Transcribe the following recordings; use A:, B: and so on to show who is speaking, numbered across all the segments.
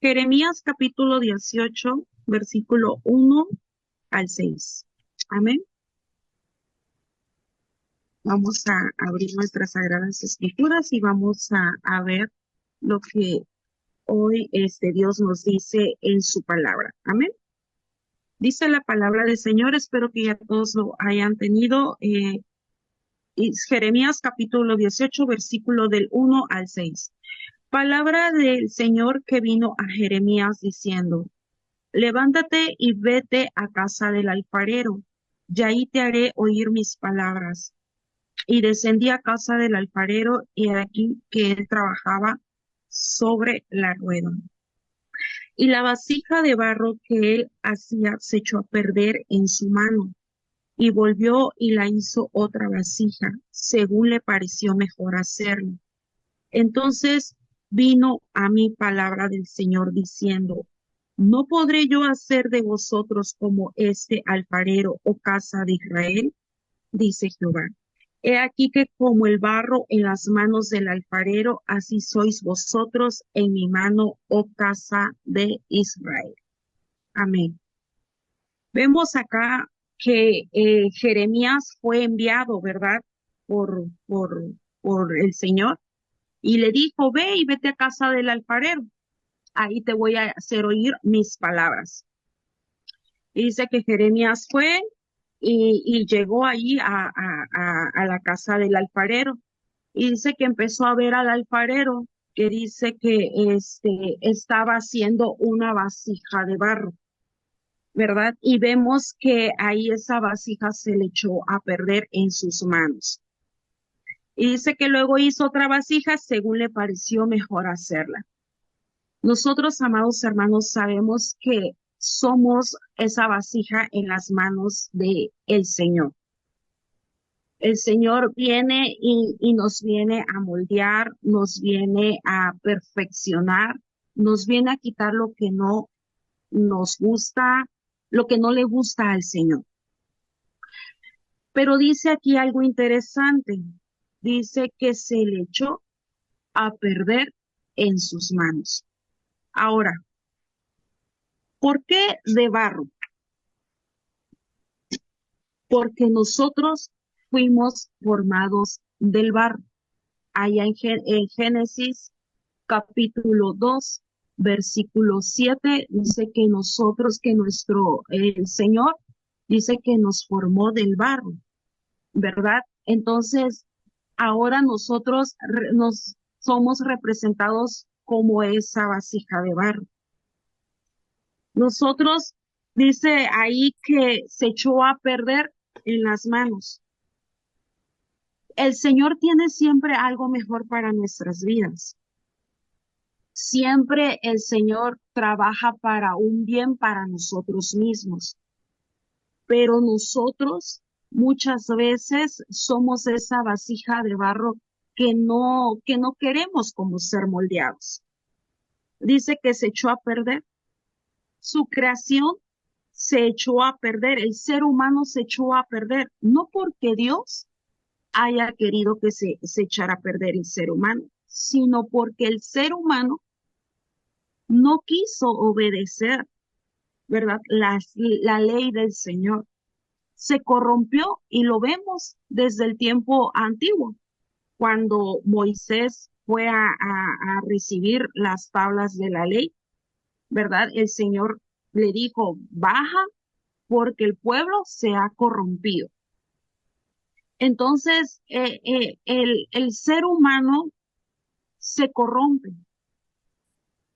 A: Jeremías capítulo 18, versículo 1 al 6. Amén. Vamos a abrir nuestras sagradas escrituras y vamos a ver lo que hoy Dios nos dice en su palabra. Amén. Dice la palabra del Señor, espero que ya todos lo hayan tenido. Jeremías capítulo 18, versículo del 1 al 6. Palabra del Señor que vino a Jeremías diciendo: Levántate y vete a casa del alfarero, y ahí te haré oír mis palabras. Y descendí a casa del alfarero, y aquí que él trabajaba sobre la rueda. Y la vasija de barro que él hacía se echó a perder en su mano, y volvió y la hizo otra vasija, según le pareció mejor hacerlo. Entonces vino a mí palabra del Señor diciendo: ¿No podré yo hacer de vosotros como este alfarero, oh casa de Israel? Dice Jehová. He aquí que como el barro en las manos del alfarero, así sois vosotros en mi mano, oh casa de Israel. Amén. Vemos acá que Jeremías fue enviado, ¿verdad? Por, por, por el Señor, y le dijo: ve y vete a casa del alfarero, ahí te voy a hacer oír mis palabras. Y dice que Jeremías fue y llegó allí a la casa del alfarero. Y dice que empezó a ver al alfarero, que dice que estaba haciendo una vasija de barro, ¿verdad? Y vemos que ahí esa vasija se le echó a perder en sus manos. Y dice que luego hizo otra vasija según le pareció mejor hacerla. Nosotros, amados hermanos, sabemos que somos esa vasija en las manos de el Señor. El Señor viene y nos viene a moldear, nos viene a perfeccionar, nos viene a quitar lo que no nos gusta, lo que no le gusta al Señor. Pero dice aquí algo interesante. Dice que se le echó a perder en sus manos. Ahora, ¿por qué de barro? Porque nosotros fuimos formados del barro. Allá en Génesis capítulo 2, versículo 7, dice que nosotros, que el Señor, dice que nos formó del barro, ¿verdad? Entonces, ahora nosotros nos somos representados como esa vasija de barro. Nosotros, dice ahí que se echó a perder en las manos. El Señor tiene siempre algo mejor para nuestras vidas. Siempre el Señor trabaja para un bien para nosotros mismos. Pero nosotros muchas veces somos esa vasija de barro que no queremos como ser moldeados. Dice que se echó a perder. Su creación se echó a perder, el ser humano se echó a perder, no porque Dios haya querido que se echara a perder el ser humano, sino porque el ser humano no quiso obedecer, ¿verdad? La ley del Señor. Se corrompió y lo vemos desde el tiempo antiguo, cuando Moisés fue a recibir las tablas de la ley, ¿verdad? El Señor le dijo: baja porque el pueblo se ha corrompido. Entonces, el ser humano se corrompe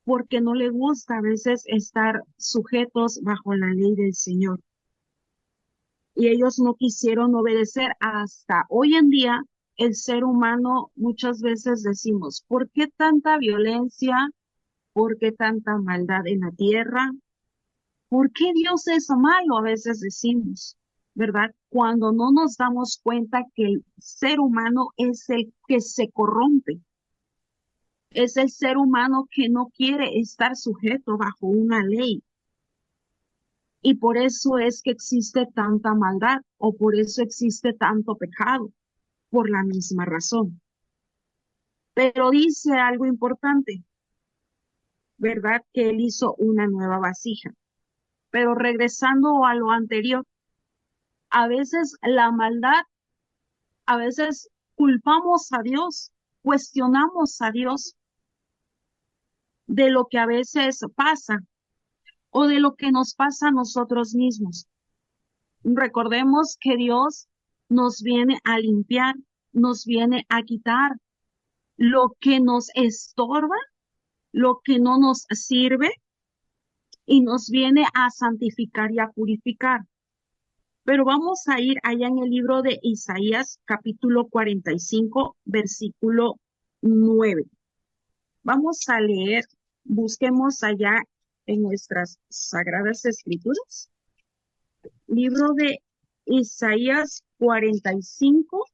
A: porque no le gusta a veces estar sujetos bajo la ley del Señor. Y ellos no quisieron obedecer. Hasta hoy en día, el ser humano muchas veces decimos: ¿por qué tanta violencia? ¿Por qué tanta maldad en la tierra? ¿Por qué Dios es malo? A veces decimos, ¿verdad? Cuando no nos damos cuenta que el ser humano es el que se corrompe. Es el ser humano que no quiere estar sujeto bajo una ley. Y por eso es que existe tanta maldad, o por eso existe tanto pecado, por la misma razón. Pero dice algo importante. ¿verdad? Que Él hizo una nueva vasija. Pero regresando a lo anterior, a veces la maldad, a veces culpamos a Dios, cuestionamos a Dios de lo que a veces pasa o de lo que nos pasa a nosotros mismos. Recordemos que Dios nos viene a limpiar, nos viene a quitar lo que nos estorba, lo que no nos sirve y nos viene a santificar y a purificar. Pero vamos a ir allá en el libro de Isaías, capítulo 45, versículo 9. Vamos a leer, busquemos allá en nuestras sagradas escrituras. Libro de Isaías 45,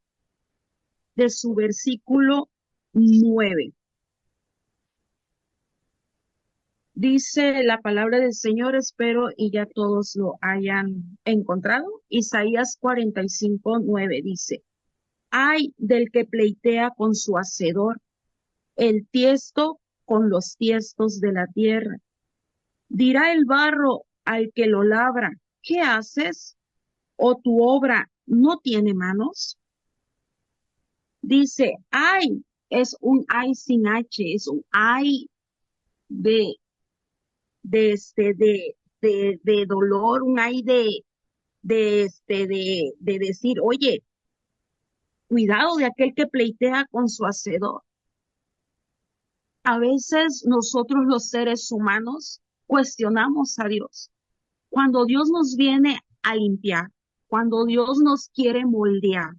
A: de su versículo 9. Dice la palabra del Señor, espero y ya todos lo hayan encontrado. Isaías 45, 9 dice: Ay del que pleitea con su hacedor, el tiesto con los tiestos de la tierra. Dirá el barro al que lo labra: ¿qué haces? ¿O tu obra no tiene manos? Dice, ay, es un ay sin H, es un ay de, de dolor, un ay de decir, oye, cuidado de aquel que pleitea con su hacedor. A veces nosotros los seres humanos cuestionamos a Dios. Cuando Dios nos viene a limpiar, cuando Dios nos quiere moldear,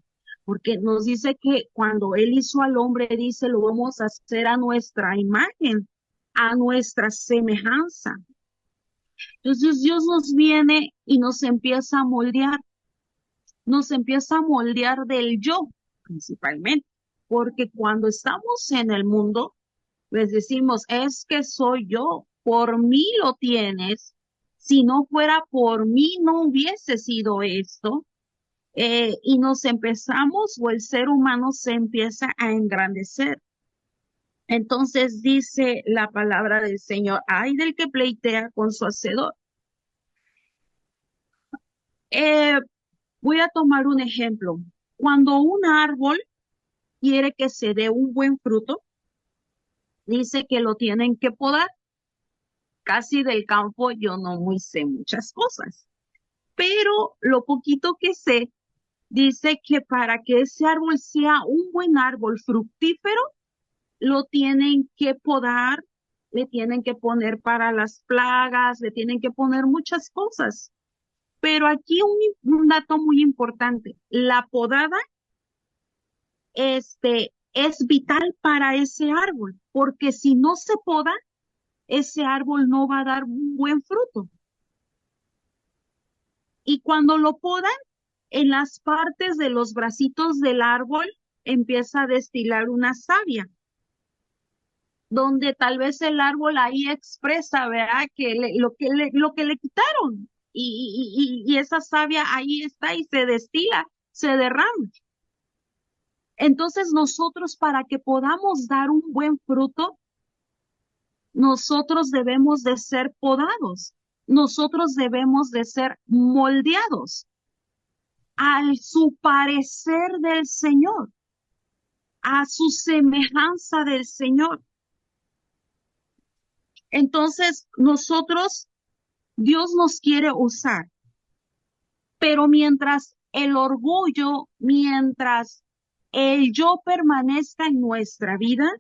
A: porque nos dice que cuando Él hizo al hombre, dice, lo vamos a hacer a nuestra imagen, a nuestra semejanza. Entonces Dios nos viene y nos empieza a moldear del yo, principalmente, porque cuando estamos en el mundo, les decimos, es que soy yo, por mí lo tienes. Si no fuera por mí, no hubiese sido esto. Y nos empezamos, o el ser humano se empieza a engrandecer. Entonces dice la palabra del Señor, ay del que pleitea con su hacedor. Eh, Voy a tomar un ejemplo. Cuando un árbol quiere que se dé un buen fruto, dice que lo tienen que podar. Casi del campo yo no muy sé muchas cosas, pero lo poquito que sé dice que para que ese árbol sea un buen árbol fructífero, lo tienen que podar, le tienen que poner para las plagas, le tienen que poner muchas cosas. Pero aquí un dato muy importante, la podada es vital para ese árbol, porque si no se poda, ese árbol no va a dar un buen fruto. Y cuando lo podan, en las partes de los bracitos del árbol empieza a destilar una savia, donde tal vez el árbol ahí expresa, ¿verdad? Lo que le quitaron. Y esa savia ahí está y se destila, se derrama. Entonces nosotros para que podamos dar un buen fruto, nosotros debemos de ser podados, nosotros debemos de ser moldeados al su parecer del Señor, a su semejanza del Señor. Entonces nosotros, Dios nos quiere usar, pero mientras el orgullo, mientras el yo permanezca en nuestra vida,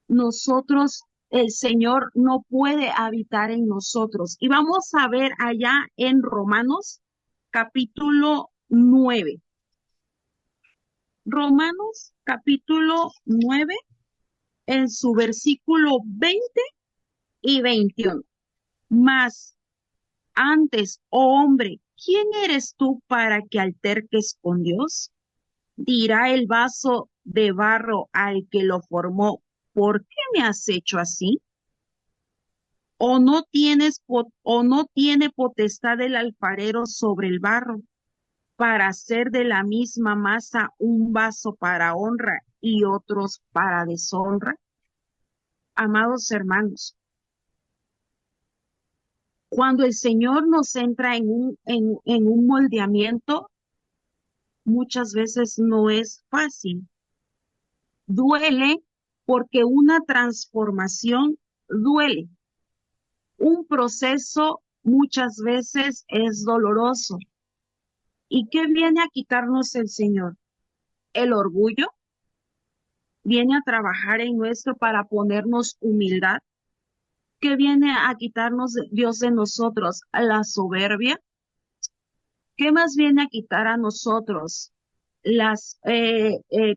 A: nosotros, el Señor no puede habitar en nosotros. Y vamos a ver allá en Romanos capítulo 9. Romanos capítulo 9 en su versículo 20 y 21. Mas antes, oh hombre, ¿quién eres tú para que alterques con Dios? Dirá el vaso de barro al que lo formó, ¿por qué me has hecho así? ¿O no tiene potestad el alfarero sobre el barro para hacer de la misma masa un vaso para honra y otros para deshonra? Amados hermanos, Cuando el Señor nos entra en un moldeamiento, muchas veces no es fácil. Duele porque una transformación duele. Un proceso muchas veces es doloroso. ¿Y qué viene a quitarnos el Señor? El orgullo. Viene a trabajar en nuestro para ponernos humildad. ¿Qué viene a quitarnos Dios de nosotros? La soberbia. ¿Qué más viene a quitar a nosotros?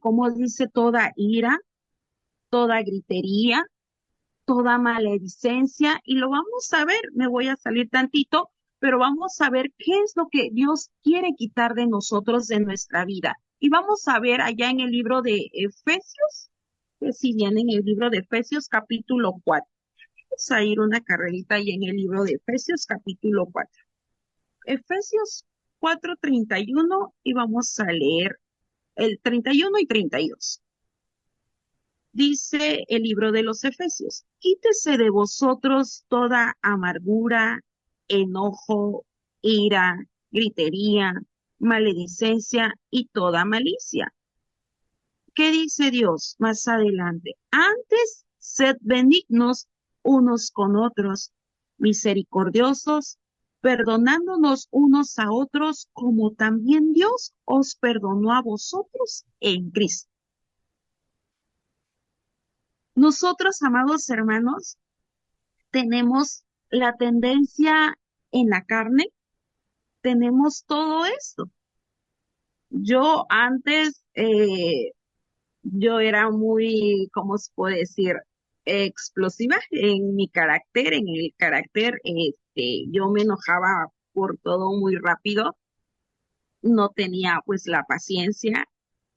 A: Como dice, toda ira, toda gritería, toda maledicencia. Y lo vamos a ver, me voy a salir tantito, pero vamos a ver qué es lo que Dios quiere quitar de nosotros, de nuestra vida. Y vamos a ver allá en el libro de Efesios, que si viene en el libro de Efesios capítulo 4. Vamos a ir una carrerita ahí en el libro de Efesios capítulo 4. Efesios 4:31 y vamos a leer el 31 y 32. Dice el libro de los Efesios: quítese de vosotros toda amargura, enojo, ira, gritería, maledicencia y toda malicia. ¿Qué dice Dios más adelante? Antes, sed benignos unos con otros, misericordiosos, perdonándonos unos a otros, como también Dios os perdonó a vosotros en Cristo. Nosotros, amados hermanos, tenemos la tendencia en la carne, tenemos todo esto. Yo antes, yo era muy, ¿cómo se puede decir? Explosiva en mi carácter, en el carácter, yo me enojaba por todo muy rápido, no tenía pues la paciencia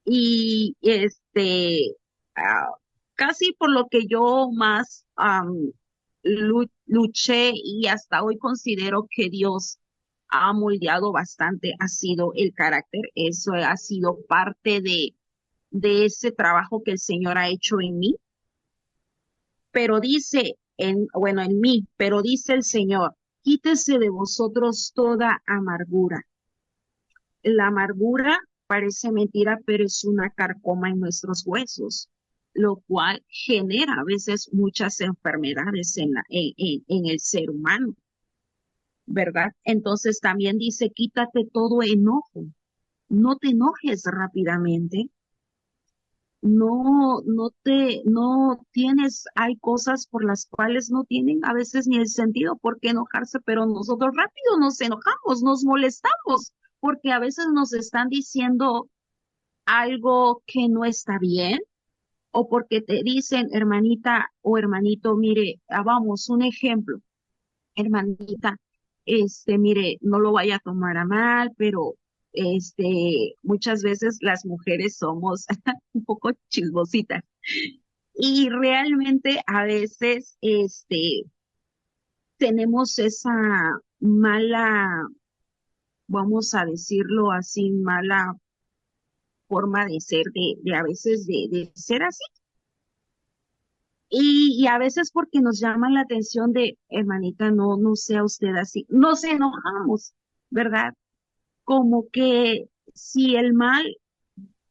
A: y ah, casi por lo que yo más luché y hasta hoy considero que Dios ha moldeado bastante, ha sido el carácter. Eso ha sido parte de ese trabajo que el Señor ha hecho en mí. Pero dice, bueno, en mí, pero dice el Señor: quítese de vosotros toda amargura. La amargura parece mentira, pero es una carcoma en nuestros huesos, lo cual genera a veces muchas enfermedades en el ser humano, ¿verdad? Entonces también dice: quítate todo enojo, no te enojes rápidamente, no tienes, hay cosas por las cuales no tienen a veces ni el sentido por qué enojarse, pero nosotros rápido nos enojamos, nos molestamos, porque a veces nos están diciendo algo que no está bien, o porque te dicen, hermanita o hermanito, mire, vamos, un ejemplo, hermanita, mire, no lo vaya a tomar a mal, pero muchas veces las mujeres somos un poco chismositas y realmente a veces, tenemos esa mala, vamos a decirlo así, mala forma de ser, de a veces de ser así. Y a veces porque nos llama la atención de, hermanita, no sea usted así, nos enojamos, ¿verdad? Como que si el mal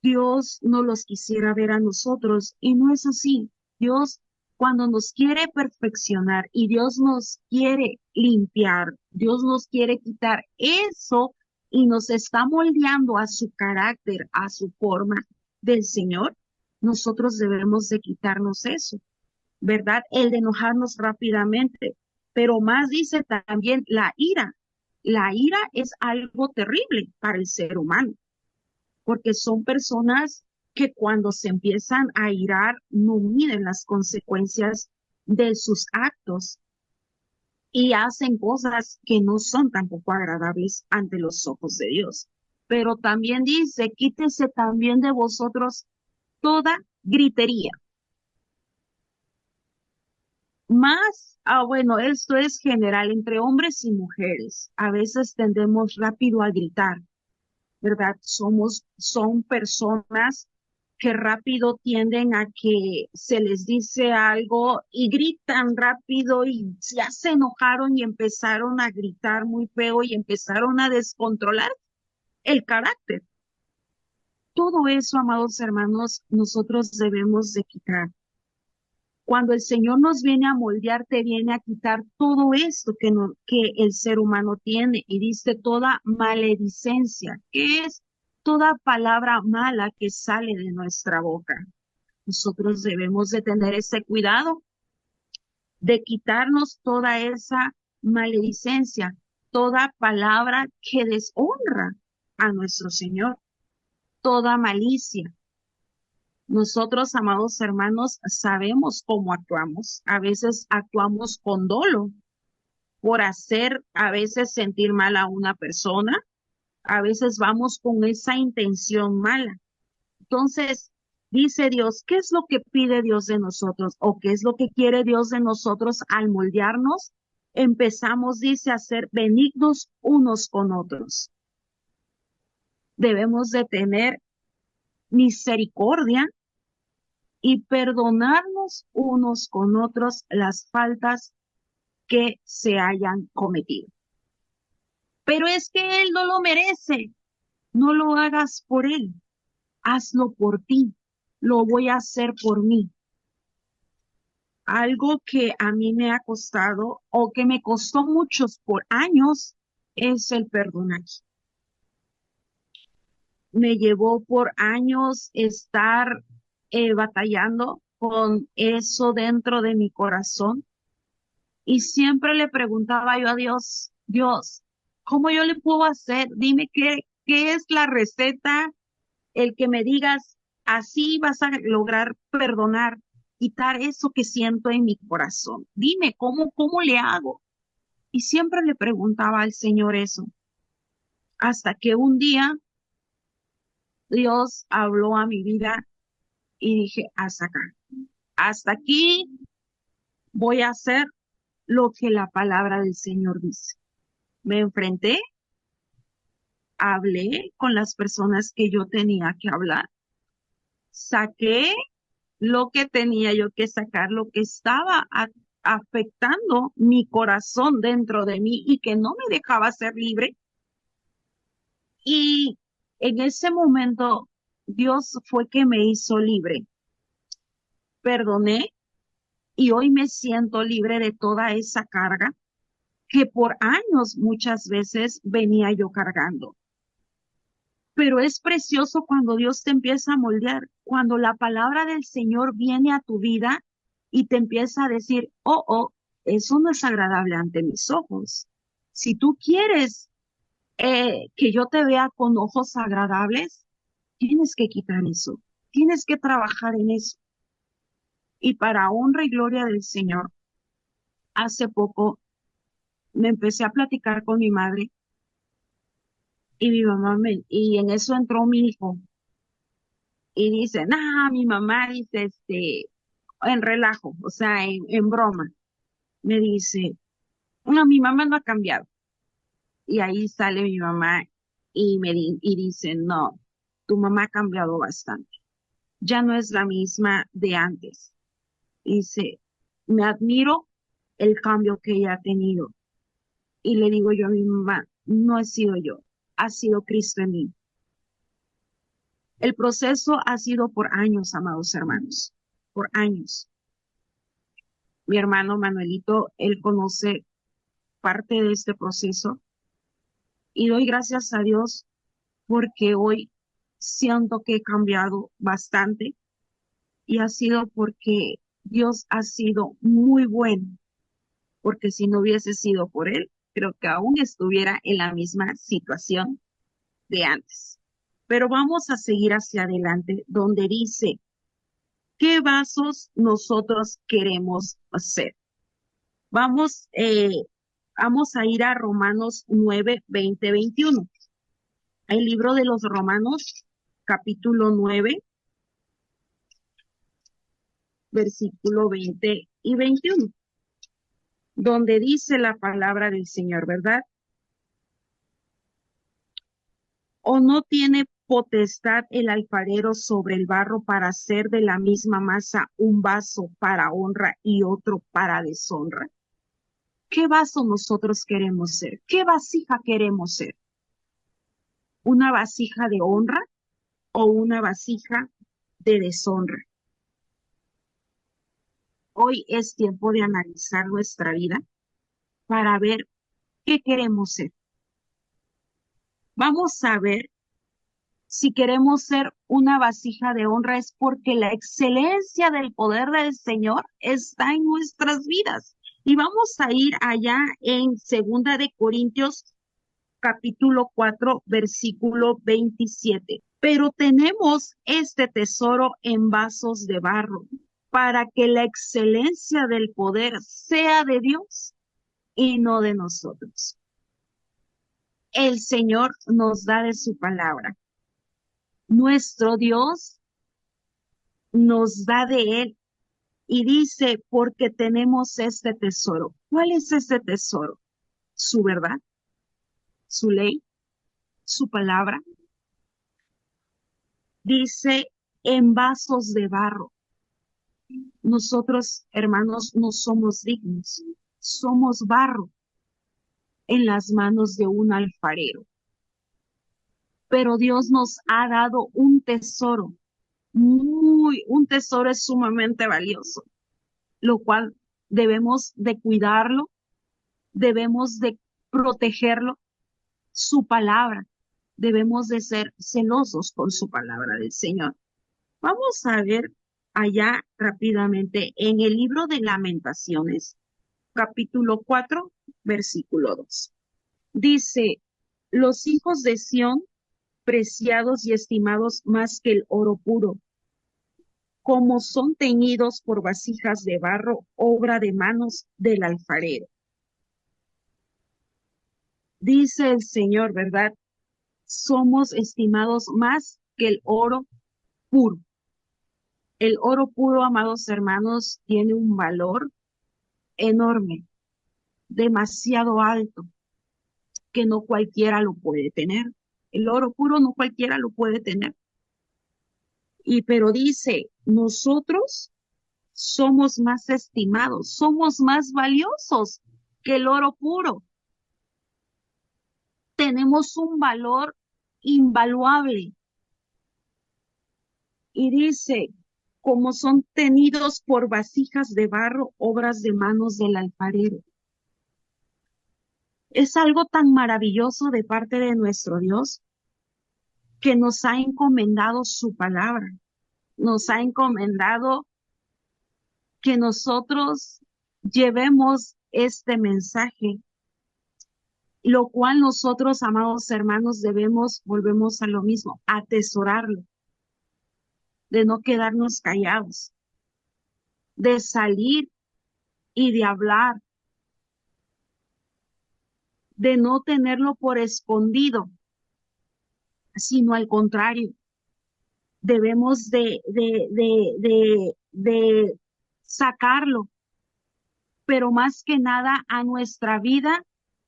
A: Dios no los quisiera ver a nosotros, y no es así. Dios, cuando nos quiere perfeccionar y Dios nos quiere limpiar, Dios nos quiere quitar eso y nos está moldeando a su carácter, a su forma del Señor, nosotros debemos de quitarnos eso, ¿verdad? El de enojarnos rápidamente, pero más dice también la ira. La ira es algo terrible para el ser humano, porque son personas que cuando se empiezan a irar no miden las consecuencias de sus actos y hacen cosas que no son tampoco agradables ante los ojos de Dios. Pero también dice: quítese también de vosotros toda gritería. Más, bueno, esto es general entre hombres y mujeres. A veces tendemos rápido a gritar, ¿verdad? Son personas que rápido tienden a que se les dice algo y gritan rápido y ya se enojaron y empezaron a gritar muy feo y empezaron a descontrolar el carácter. Todo eso, amados hermanos, nosotros debemos de quitar. Cuando el Señor nos viene a moldear, te viene a quitar todo esto que el ser humano tiene y dice toda maledicencia, que es toda palabra mala que sale de nuestra boca. Nosotros debemos de tener ese cuidado de quitarnos toda esa maledicencia, toda palabra que deshonra a nuestro Señor, toda malicia. Nosotros, amados hermanos, sabemos cómo actuamos. A veces actuamos con dolo por hacer, a veces sentir mal a una persona. A veces vamos con esa intención mala. Entonces, dice Dios, ¿qué es lo que pide Dios de nosotros? ¿O qué es lo que quiere Dios de nosotros al moldearnos? Empezamos, dice, a ser benignos unos con otros. Debemos de tener misericordia y perdonarnos unos con otros las faltas que se hayan cometido. Pero es que Él no lo merece. No lo hagas por Él. Hazlo por ti. Lo voy a hacer por mí. Algo que a mí me ha costado o que me costó muchos por años es el perdonar. Me llevó por años estar batallando con eso dentro de mi corazón y siempre le preguntaba yo a Dios, Dios, ¿cómo yo le puedo hacer? Dime qué es la receta, el que me digas, así vas a lograr perdonar, quitar eso que siento en mi corazón. Dime, ¿cómo le hago? Y siempre le preguntaba al Señor eso, hasta que un día Dios habló a mi vida y dije, hasta acá, hasta aquí voy a hacer lo que la palabra del Señor dice. Me enfrenté, hablé con las personas que yo tenía que hablar, saqué lo que tenía yo que sacar, lo que estaba afectando mi corazón dentro de mí y que no me dejaba ser libre. Y en ese momento Dios fue que me hizo libre. Perdoné y hoy me siento libre de toda esa carga que por años muchas veces venía yo cargando. Pero es precioso cuando Dios te empieza a moldear, cuando la palabra del Señor viene a tu vida y te empieza a decir, eso no es agradable ante mis ojos. Si tú quieres que yo te vea con ojos agradables, tienes que quitar eso, tienes que trabajar en eso. Y para honra y gloria del Señor, hace poco me empecé a platicar con mi madre y mi mamá y en eso entró mi hijo y dice, mi mamá dice, en relajo, o sea, en broma, me dice, no, mi mamá no ha cambiado. Y ahí sale mi mamá y dice, no, tu mamá ha cambiado bastante. Ya no es la misma de antes. Dice, me admiro el cambio que ella ha tenido. Y le digo yo a mi mamá, no he sido yo, ha sido Cristo en mí. El proceso ha sido por años, amados hermanos, por años. Mi hermano Manuelito, él conoce parte de este proceso y doy gracias a Dios porque hoy siento que he cambiado bastante y ha sido porque Dios ha sido muy bueno, porque si no hubiese sido por él, creo que aún estuviera en la misma situación de antes. Pero vamos a seguir hacia adelante donde dice, ¿qué vasos nosotros queremos hacer? Vamos, vamos a ir a Romanos 9, 20, 21. El libro de los Romanos, capítulo 9, versículo 20 y 21, donde dice la palabra del Señor, ¿verdad? ¿O no tiene potestad el alfarero sobre el barro para hacer de la misma masa un vaso para honra y otro para deshonra? ¿Qué vaso nosotros queremos ser? ¿Qué vasija queremos ser? ¿Una vasija de honra o una vasija de deshonra? Hoy es tiempo de analizar nuestra vida para ver qué queremos ser. Vamos a ver si queremos ser una vasija de honra es porque la excelencia del poder del Señor está en nuestras vidas. Y vamos a ir allá en Segunda de Corintios capítulo 4, versículo 27. Pero tenemos este tesoro en vasos de barro, para que la excelencia del poder sea de Dios y no de nosotros. El Señor nos da de su palabra. Nuestro Dios nos da de Él y dice, porque tenemos este tesoro. ¿Cuál es este tesoro? Su verdad, su ley, su palabra. Dice, en vasos de barro. Nosotros, hermanos, no somos dignos. Somos barro en las manos de un alfarero. Pero Dios nos ha dado un tesoro, un tesoro es sumamente valioso, lo cual debemos de cuidarlo, debemos de protegerlo, su palabra. Debemos de ser celosos con su palabra del Señor. Vamos a ver allá rápidamente en el libro de Lamentaciones, capítulo 4, versículo 2. Dice, los hijos de Sión, preciados y estimados más que el oro puro, como son teñidos por vasijas de barro, obra de manos del alfarero. Dice el Señor, ¿verdad? Somos estimados más que el oro puro. El oro puro, amados hermanos, tiene un valor enorme, demasiado alto, que no cualquiera lo puede tener. El oro puro no cualquiera lo puede tener. Pero dice, nosotros somos más estimados, somos más valiosos que el oro puro. Tenemos un valor invaluable. Y dice, como son tenidos por vasijas de barro, obras de manos del alfarero. Es algo tan maravilloso de parte de nuestro Dios que nos ha encomendado su palabra, nos ha encomendado que nosotros llevemos este mensaje, lo cual nosotros, amados hermanos, volvemos a lo mismo, atesorarlo, de no quedarnos callados, de salir y de hablar, de no tenerlo por escondido, sino al contrario, debemos de sacarlo, pero más que nada a nuestra vida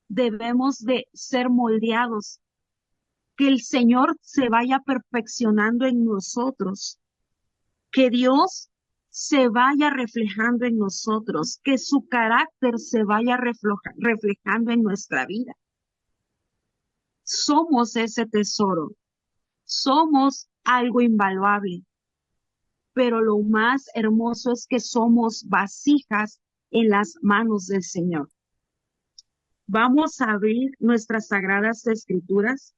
A: debemos de ser moldeados, que el Señor se vaya perfeccionando en nosotros, que Dios se vaya reflejando en nosotros, que su carácter se vaya reflejando en nuestra vida. Somos ese tesoro, somos algo invaluable, pero lo más hermoso es que somos vasijas en las manos del Señor. Vamos a abrir nuestras sagradas escrituras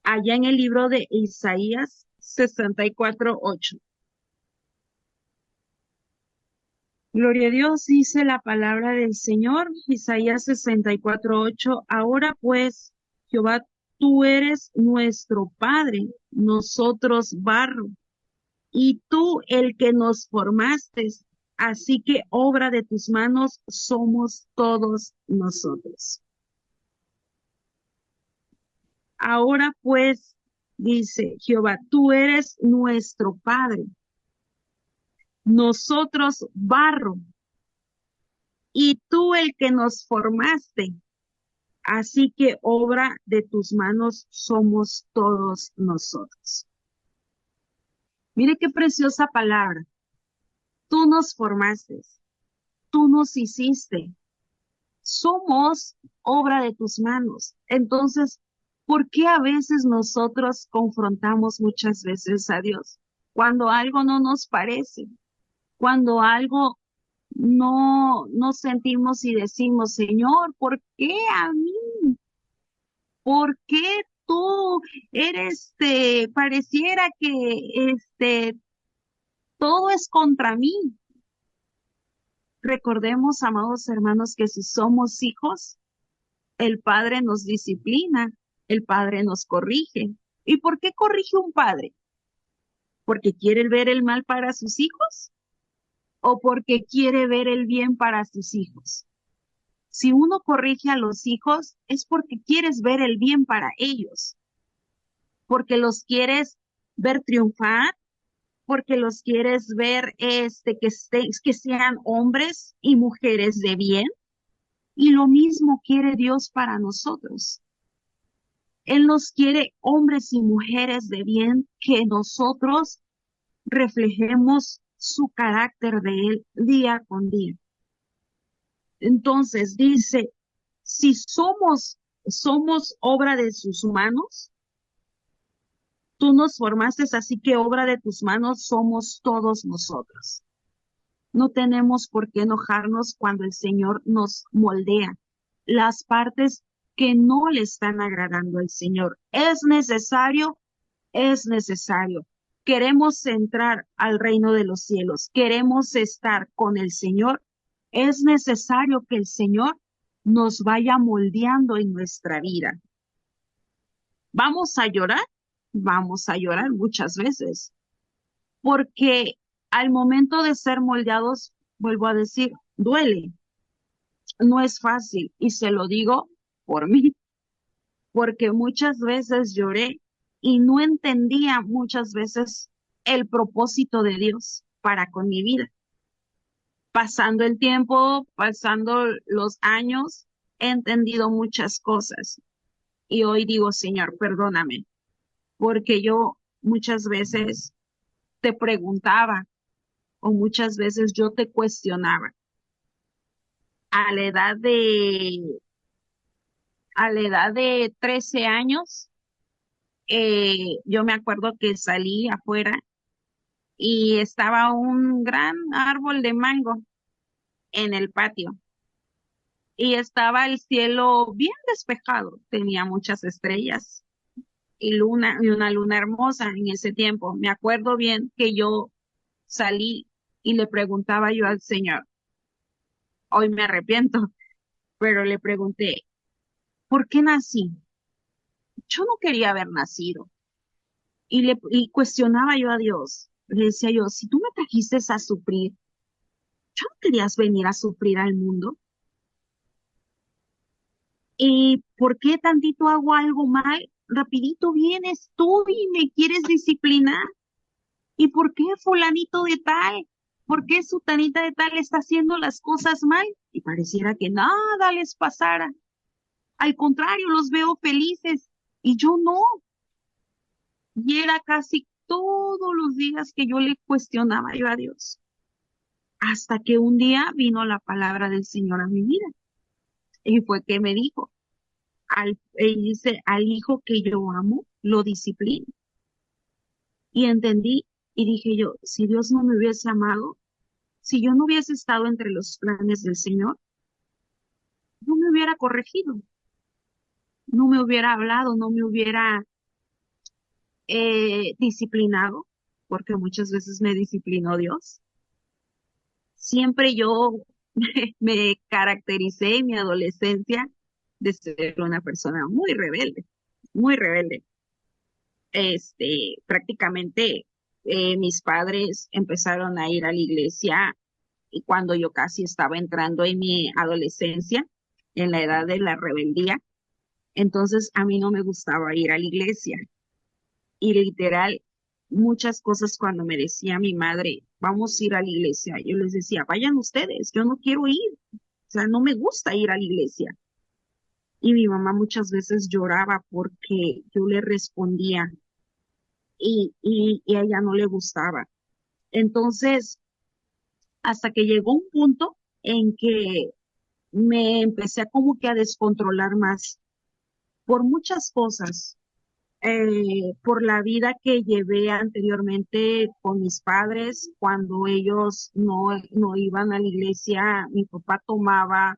A: allá en el libro de Isaías 64:8. Gloria a Dios, dice la palabra del Señor, Isaías 64:8. Ahora pues, Jehová, tú eres nuestro Padre, nosotros barro, y tú el que nos formaste, así que obra de tus manos somos todos nosotros. Ahora pues, dice Jehová, tú eres nuestro Padre, nosotros barro, y tú el que nos formaste, Así que obra de tus manos somos todos nosotros. Mire qué preciosa palabra. Tú nos formaste, tú nos hiciste, somos obra de tus manos. Entonces, ¿por qué a veces nosotros confrontamos muchas veces a Dios? Cuando algo no nos parece, cuando algo no sentimos y decimos, Señor, ¿por qué a mí? ¿Por qué tú eres, pareciera que todo es contra mí? Recordemos, amados hermanos, que si somos hijos, el Padre nos disciplina, el Padre nos corrige. ¿Y por qué corrige un padre? ¿Porque quiere ver el mal para sus hijos o porque quiere ver el bien para sus hijos? Si uno corrige a los hijos es porque quieres ver el bien para ellos, porque los quieres ver triunfar, porque los quieres ver que sean hombres y mujeres de bien. Y lo mismo quiere Dios para nosotros. Él nos quiere hombres y mujeres de bien, que nosotros reflejemos su carácter de Él día con día. Entonces dice, si somos obra de sus manos, tú nos formaste, así que obra de tus manos somos todos nosotros. No tenemos por qué enojarnos cuando el Señor nos moldea las partes que no le están agradando al Señor. Es necesario, es necesario. Queremos entrar al reino de los cielos, queremos estar con el Señor. Es necesario que el Señor nos vaya moldeando en nuestra vida. Vamos a llorar muchas veces, porque al momento de ser moldeados, vuelvo a decir, duele, no es fácil, y se lo digo por mí, porque muchas veces lloré y no entendía muchas veces el propósito de Dios para con mi vida. Pasando el tiempo, pasando los años, he entendido muchas cosas y hoy digo, Señor, perdóname, porque yo muchas veces te preguntaba o muchas veces yo te cuestionaba. A la edad de, a la edad de 13 años, yo me acuerdo que salí afuera y estaba un gran árbol de mango en el patio y estaba el cielo bien despejado, tenía muchas estrellas y una luna hermosa en ese tiempo. Me acuerdo bien que yo salí y le preguntaba yo al Señor, hoy me arrepiento, pero le pregunté, ¿por qué nací? Yo no quería haber nacido. Y cuestionaba yo a Dios. Le decía yo, si tú me trajiste a sufrir, ¿yo no querías venir a sufrir al mundo? ¿Y por qué tantito hago algo mal? Rapidito vienes tú y me quieres disciplinar. ¿Y por qué fulanito de tal? ¿Por qué sutanita de tal está haciendo las cosas mal? Y pareciera que nada les pasara. Al contrario, los veo felices y yo no. Y era casi todos los días que yo le cuestionaba yo a Dios. Hasta que un día vino la palabra del Señor a mi vida. Y fue que me dijo, y dice, al hijo que yo amo, lo disciplino. Y entendí y dije yo, si Dios no me hubiese amado, si yo no hubiese estado entre los planes del Señor, no me hubiera corregido, no me hubiera hablado, no me hubiera disciplinado, porque muchas veces me disciplinó Dios. Siempre yo me caractericé en mi adolescencia de ser una persona muy rebelde, muy rebelde. Prácticamente mis padres empezaron a ir a la iglesia y cuando yo casi estaba entrando en mi adolescencia, en la edad de la rebeldía, entonces a mí no me gustaba ir a la iglesia. Y literal, muchas cosas cuando me decía mi madre, vamos a ir a la iglesia, yo les decía, vayan ustedes, yo no quiero ir, o sea, no me gusta ir a la iglesia. y mi mamá muchas veces lloraba porque yo le respondía y a ella no le gustaba. Entonces, hasta que llegó un punto en que me empecé a como que a descontrolar más por muchas cosas, por la vida que llevé anteriormente con mis padres, cuando ellos no iban a la iglesia, mi papá tomaba,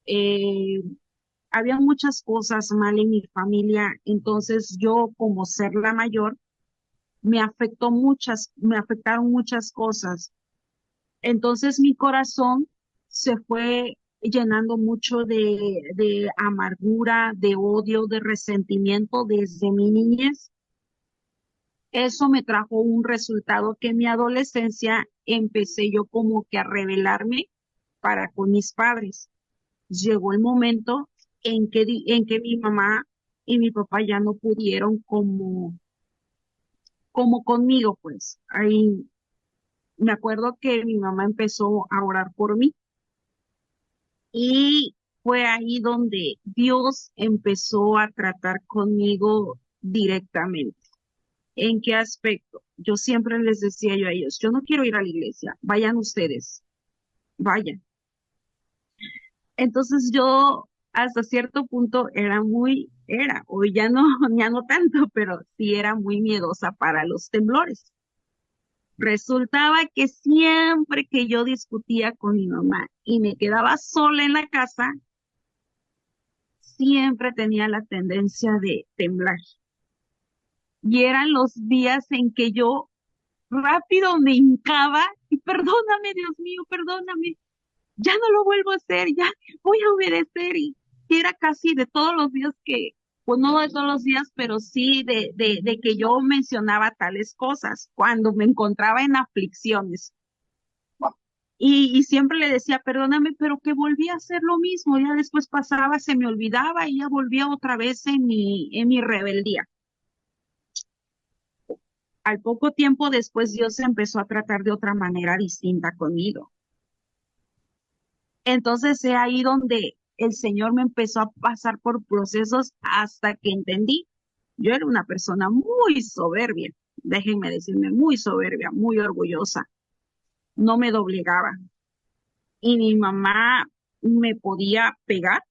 A: eh, había muchas cosas mal en mi familia, entonces yo como ser la mayor, me afectaron muchas cosas. Entonces mi corazón se fue llenando mucho de amargura, de odio, de resentimiento desde mi niñez. Eso me trajo un resultado que en mi adolescencia empecé yo como que a rebelarme para con mis padres. Llegó el momento en que mi mamá y mi papá ya no pudieron como conmigo, pues. Ahí me acuerdo que mi mamá empezó a orar por mí y fue ahí donde Dios empezó a tratar conmigo directamente. ¿En qué aspecto? Yo siempre les decía yo a ellos, yo no quiero ir a la iglesia, vayan ustedes, vayan. Entonces yo hasta cierto punto hoy ya no, ya no tanto, pero sí era muy miedosa para los temblores. Resultaba que siempre que yo discutía con mi mamá y me quedaba sola en la casa, siempre tenía la tendencia de temblar. Y eran los días en que yo rápido me hincaba y perdóname, Dios mío, perdóname, ya no lo vuelvo a hacer, ya voy a obedecer. Y era casi de todos los días pues no de todos los días, pero sí de que yo mencionaba tales cosas cuando me encontraba en aflicciones. Y siempre le decía, perdóname, pero que volvía a hacer lo mismo. Ya después pasaba, se me olvidaba y ya volvía otra vez en mi rebeldía. Al poco tiempo después Dios empezó a tratar de otra manera distinta conmigo. Entonces es ahí donde el Señor me empezó a pasar por procesos hasta que entendí. Yo era una persona muy soberbia, déjenme decirme, muy soberbia, muy orgullosa, no me doblegaba. Y mi mamá me podía pegar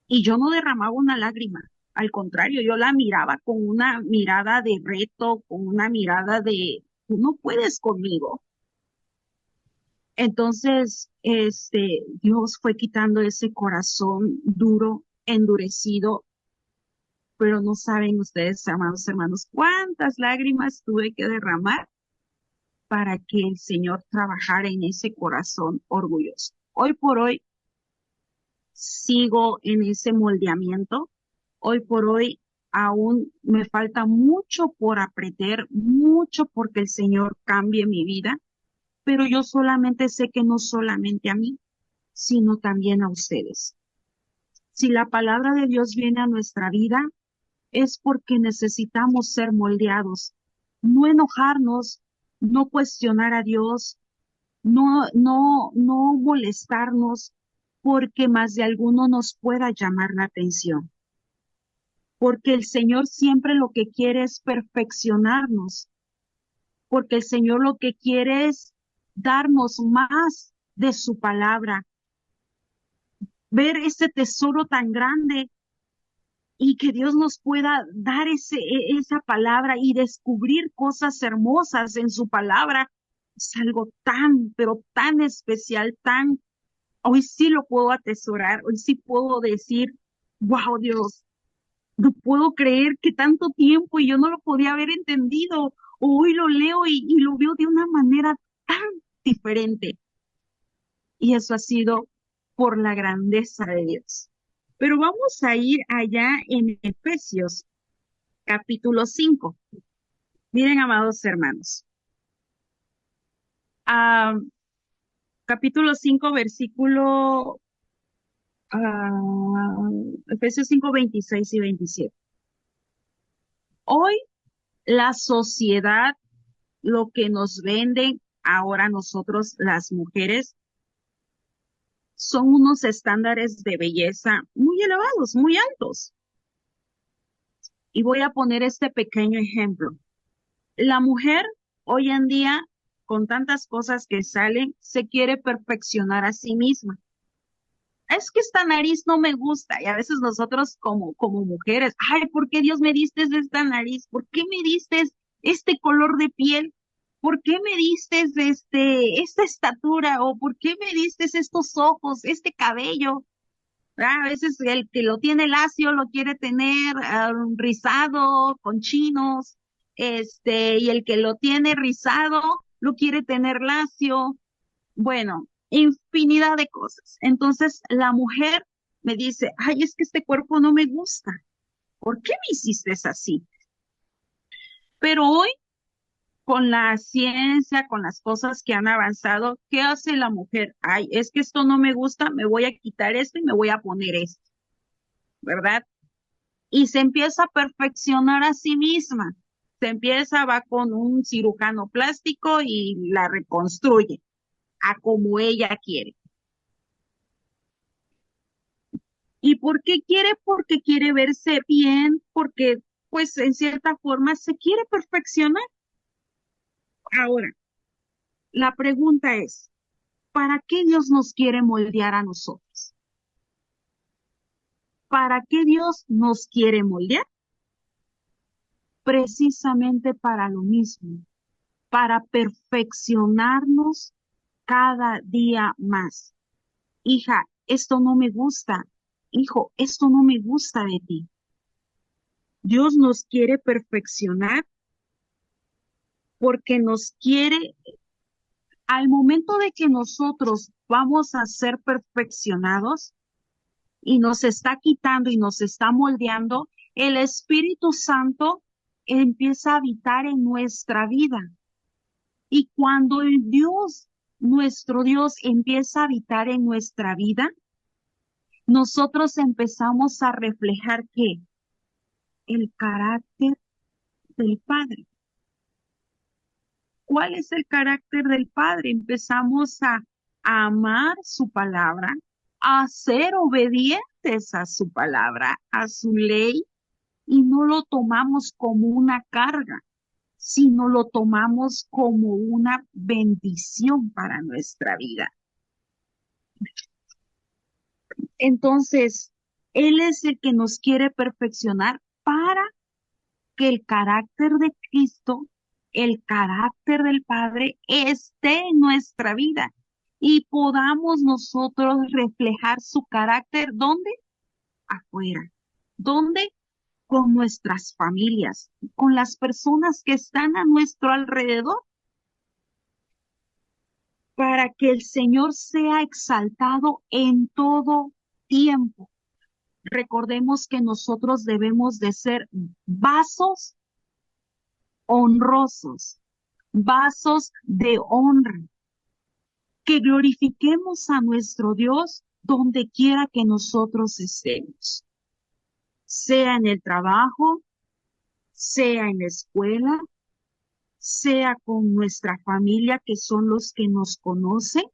A: y yo no derramaba una lágrima. Al contrario, yo la miraba con una mirada de reto, con una mirada de, tú no puedes conmigo. Entonces, Dios fue quitando ese corazón duro, endurecido, pero no saben ustedes, amados hermanos, cuántas lágrimas tuve que derramar para que el Señor trabajara en ese corazón orgulloso. Hoy por hoy sigo en ese moldeamiento. Hoy por hoy aún me falta mucho por aprender, mucho porque el Señor cambie mi vida, pero yo solamente sé que no solamente a mí, sino también a ustedes. Si la palabra de Dios viene a nuestra vida, es porque necesitamos ser moldeados, no enojarnos, no cuestionar a Dios, no molestarnos, porque más de alguno nos pueda llamar la atención. Porque el Señor siempre lo que quiere es perfeccionarnos, porque el Señor lo que quiere es darnos más de su palabra, ver ese tesoro tan grande y que Dios nos pueda dar esa palabra y descubrir cosas hermosas en su palabra. Es algo tan, pero tan especial, hoy sí lo puedo atesorar, hoy sí puedo decir, wow, Dios, no puedo creer que tanto tiempo y yo no lo podía haber entendido. Hoy lo leo y lo veo de una manera tan diferente. Y eso ha sido por la grandeza de Dios. Pero vamos a ir allá en Efesios capítulo 5. Miren, amados hermanos, ah, capítulo 5, versículo, Efesios 5, 26 y 27. Hoy la sociedad, lo que nos venden ahora nosotros las mujeres, son unos estándares de belleza muy elevados, muy altos. Y voy a poner este pequeño ejemplo. La mujer hoy en día, con tantas cosas que salen, se quiere perfeccionar a sí misma. Es que esta nariz no me gusta. Y a veces nosotros como mujeres, ay, ¿por qué Dios me diste esta nariz? ¿Por qué me diste este color de piel? ¿Por qué me diste esta estatura? ¿O por qué me diste estos ojos, este cabello? ¿Verdad? A veces el que lo tiene lacio lo quiere tener rizado, con chinos, y el que lo tiene rizado lo quiere tener lacio. Bueno, infinidad de cosas. Entonces la mujer me dice, ay, es que este cuerpo no me gusta. ¿Por qué me hiciste así? Pero hoy, con la ciencia, con las cosas que han avanzado, ¿qué hace la mujer? Ay, es que esto no me gusta, me voy a quitar esto y me voy a poner esto, ¿verdad? Y se empieza a perfeccionar a sí misma. Va con un cirujano plástico y la reconstruye a como ella quiere. ¿Y por qué quiere? Porque quiere verse bien, porque pues en cierta forma se quiere perfeccionar. Ahora, la pregunta es, ¿para qué Dios nos quiere moldear a nosotros? ¿Para qué Dios nos quiere moldear? Precisamente para lo mismo, para perfeccionarnos cada día más. Hija, esto no me gusta. Hijo, esto no me gusta de ti. Dios nos quiere perfeccionar porque nos quiere, al momento de que nosotros vamos a ser perfeccionados y nos está quitando y nos está moldeando, el Espíritu Santo empieza a habitar en nuestra vida. Y cuando el Dios, nuestro Dios, empieza a habitar en nuestra vida, nosotros empezamos a reflejar ¿qué? El carácter del Padre. ¿Cuál es el carácter del Padre? Empezamos a amar su palabra, a ser obedientes a su palabra, a su ley, y no lo tomamos como una carga, sino lo tomamos como una bendición para nuestra vida. Entonces, Él es el que nos quiere perfeccionar para que el carácter de Cristo, el carácter del Padre esté en nuestra vida y podamos nosotros reflejar su carácter, ¿dónde? Afuera. ¿Dónde? Con nuestras familias, con las personas que están a nuestro alrededor, para que el Señor sea exaltado en todo tiempo. Recordemos que nosotros debemos de ser vasos honrosos, vasos de honra, que glorifiquemos a nuestro Dios donde quiera que nosotros estemos, sea en el trabajo, sea en la escuela, sea con nuestra familia, que son los que nos conocen.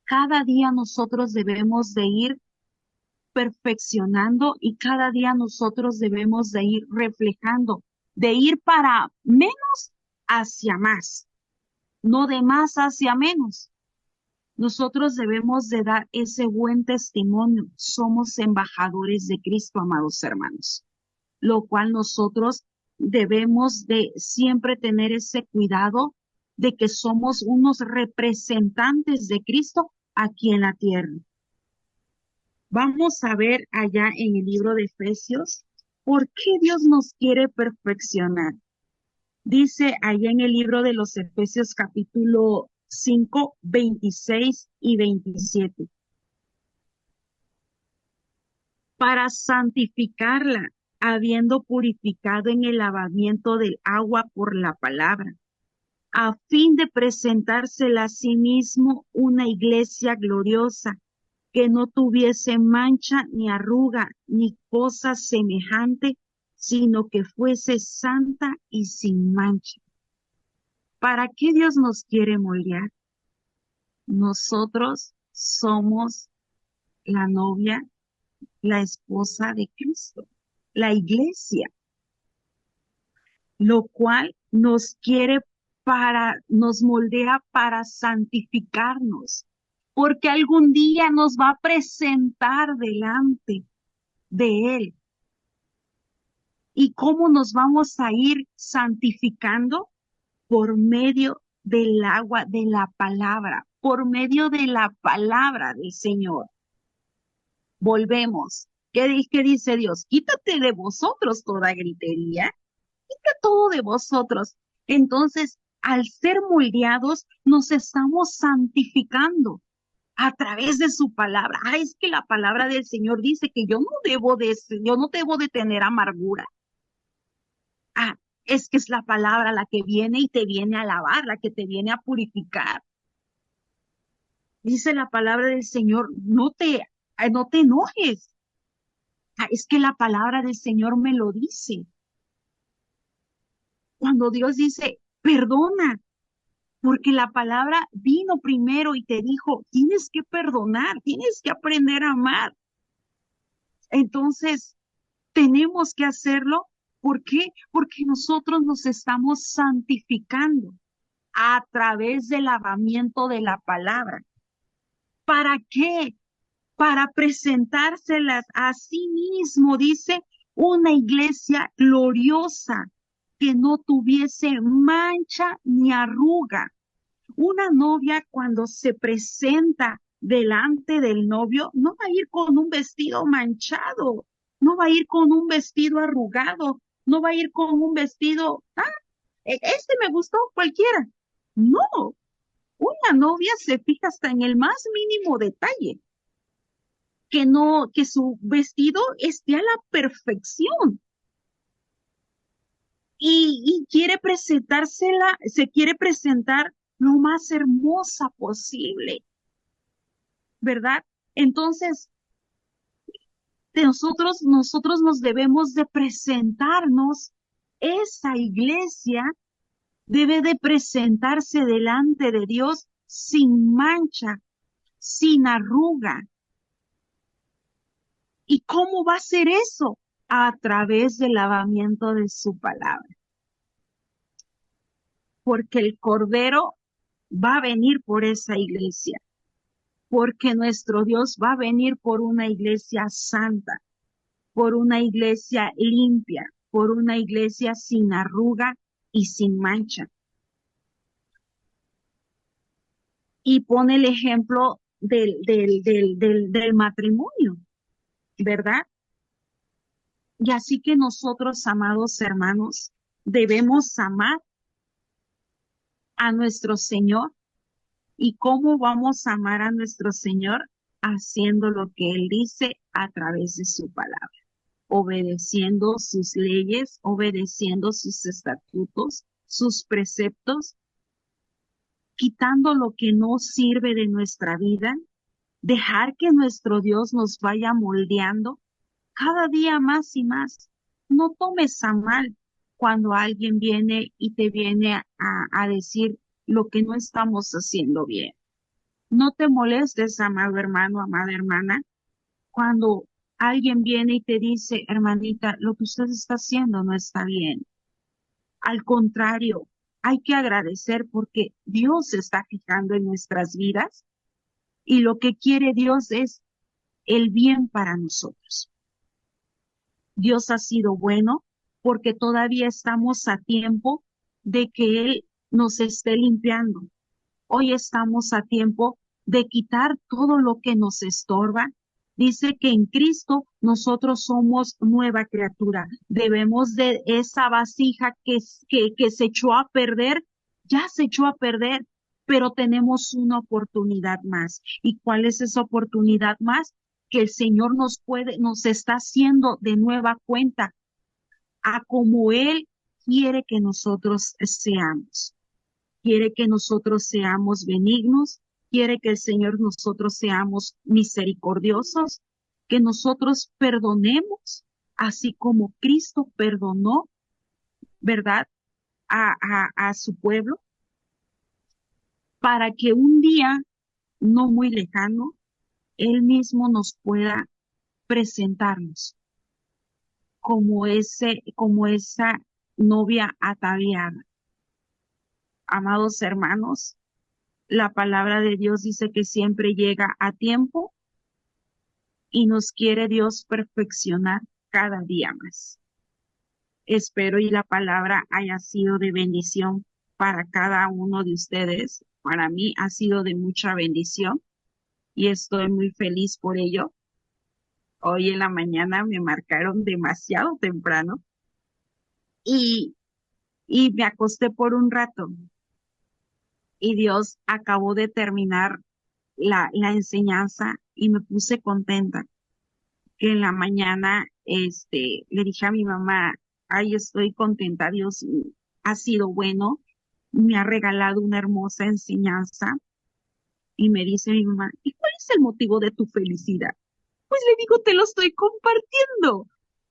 A: Cada día nosotros debemos de ir perfeccionando y cada día nosotros debemos de ir reflejando, de ir para menos hacia más, no de más hacia menos. Nosotros debemos de dar ese buen testimonio. Somos embajadores de Cristo, amados hermanos, lo cual nosotros debemos de siempre tener ese cuidado de que somos unos representantes de Cristo aquí en la tierra. Vamos a ver allá en el libro de Efesios, ¿por qué Dios nos quiere perfeccionar? Dice allá en el libro de los Efesios capítulo 5, 26 y 27. Para santificarla, habiendo purificado en el lavamiento del agua por la palabra, a fin de presentársela a sí mismo una iglesia gloriosa, que no tuviese mancha ni arruga ni cosa semejante, sino que fuese santa y sin mancha. ¿Para qué Dios nos quiere moldear? Nosotros somos la novia, la esposa de Cristo, la iglesia, lo cual nos moldea para santificarnos, porque algún día nos va a presentar delante de Él. ¿Y cómo nos vamos a ir santificando? Por medio del agua de la palabra, por medio de la palabra del Señor. Volvemos. ¿Qué dice Dios? Quítate de vosotros toda gritería, quita todo de vosotros. Entonces, al ser moldeados, nos estamos santificando a través de su palabra. Es que la palabra del Señor dice que yo no debo de tener amargura. Es que es la palabra la que viene y te viene a lavar, la que te viene a purificar. Dice la palabra del Señor, no te enojes. Es que la palabra del Señor me lo dice. Cuando Dios dice, perdona, porque la palabra vino primero y te dijo, tienes que perdonar, tienes que aprender a amar. Entonces, tenemos que hacerlo. ¿Por qué? Porque nosotros nos estamos santificando a través del lavamiento de la palabra. ¿Para qué? Para presentárselas a sí mismo, dice, una iglesia gloriosa que no tuviese mancha ni arruga. Una novia cuando se presenta delante del novio no va a ir con un vestido manchado, no va a ir con un vestido arrugado, no va a ir con un vestido, este me gustó cualquiera. No, una novia se fija hasta en el más mínimo detalle, que su vestido esté a la perfección y se quiere presentar lo más hermosa posible, ¿verdad? Entonces, nosotros nos debemos de presentarnos, esa iglesia debe de presentarse delante de Dios sin mancha, sin arruga. ¿Y cómo va a ser eso? A través del lavamiento de su palabra. Porque el Cordero va a venir por esa iglesia. Porque nuestro Dios va a venir por una iglesia santa, por una iglesia limpia, por una iglesia sin arruga y sin mancha. Y pone el ejemplo del matrimonio, ¿verdad? Y así que nosotros, amados hermanos, debemos amar a nuestro Señor. ¿Y cómo vamos a amar a nuestro Señor? Haciendo lo que Él dice a través de su palabra, obedeciendo sus leyes, obedeciendo sus estatutos, sus preceptos, quitando lo que no sirve de nuestra vida, dejar que nuestro Dios nos vaya moldeando cada día más y más. No tomes a mal cuando alguien viene y te viene a decir lo que no estamos haciendo bien. No te molestes, amado hermano, amada hermana, cuando alguien viene y te dice, hermanita, lo que usted está haciendo no está bien. Al contrario, hay que agradecer porque Dios se está fijando en nuestras vidas y lo que quiere Dios es el bien para nosotros. Dios ha sido bueno porque todavía estamos a tiempo de que Él nos esté limpiando. Hoy estamos a tiempo de quitar todo lo que nos estorba. Dice que en Cristo nosotros somos nueva criatura. Debemos de esa vasija que se echó a perder, ya se echó a perder, pero tenemos una oportunidad más. ¿Y cuál es esa oportunidad más? Que el Señor nos está haciendo de nueva cuenta a como Él quiere que nosotros seamos. Quiere que nosotros seamos benignos, quiere que el Señor nosotros seamos misericordiosos, que nosotros perdonemos, así como Cristo perdonó, ¿verdad? A su pueblo, para que un día no muy lejano, Él mismo nos pueda presentarnos como esa novia ataviada. Amados hermanos, la palabra de Dios dice que siempre llega a tiempo y nos quiere Dios perfeccionar cada día más. Espero y la palabra haya sido de bendición para cada uno de ustedes. Para mí ha sido de mucha bendición y estoy muy feliz por ello. Hoy en la mañana me marcaron demasiado temprano y, y me acosté por un rato y Dios acabó de terminar la enseñanza y me puse contenta que en la mañana le dije a mi mamá, ay, estoy contenta, Dios ha sido bueno, me ha regalado una hermosa enseñanza y me dice mi mamá, ¿y cuál es el motivo de tu felicidad? Pues le digo, te lo estoy compartiendo.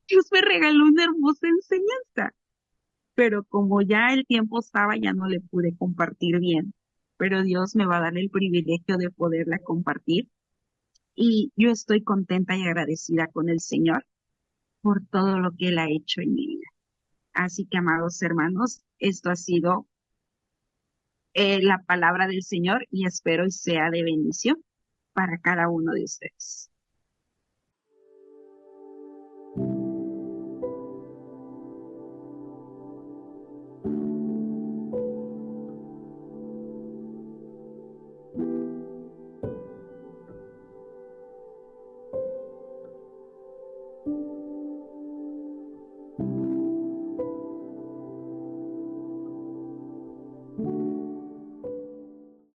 A: Dios me regaló una hermosa enseñanza, pero como ya el tiempo estaba, ya no le pude compartir bien, pero Dios me va a dar el privilegio de poderla compartir y yo estoy contenta y agradecida con el Señor por todo lo que Él ha hecho en mi vida. Así que, amados hermanos, esto ha sido la palabra del Señor y espero y sea de bendición para cada uno de ustedes.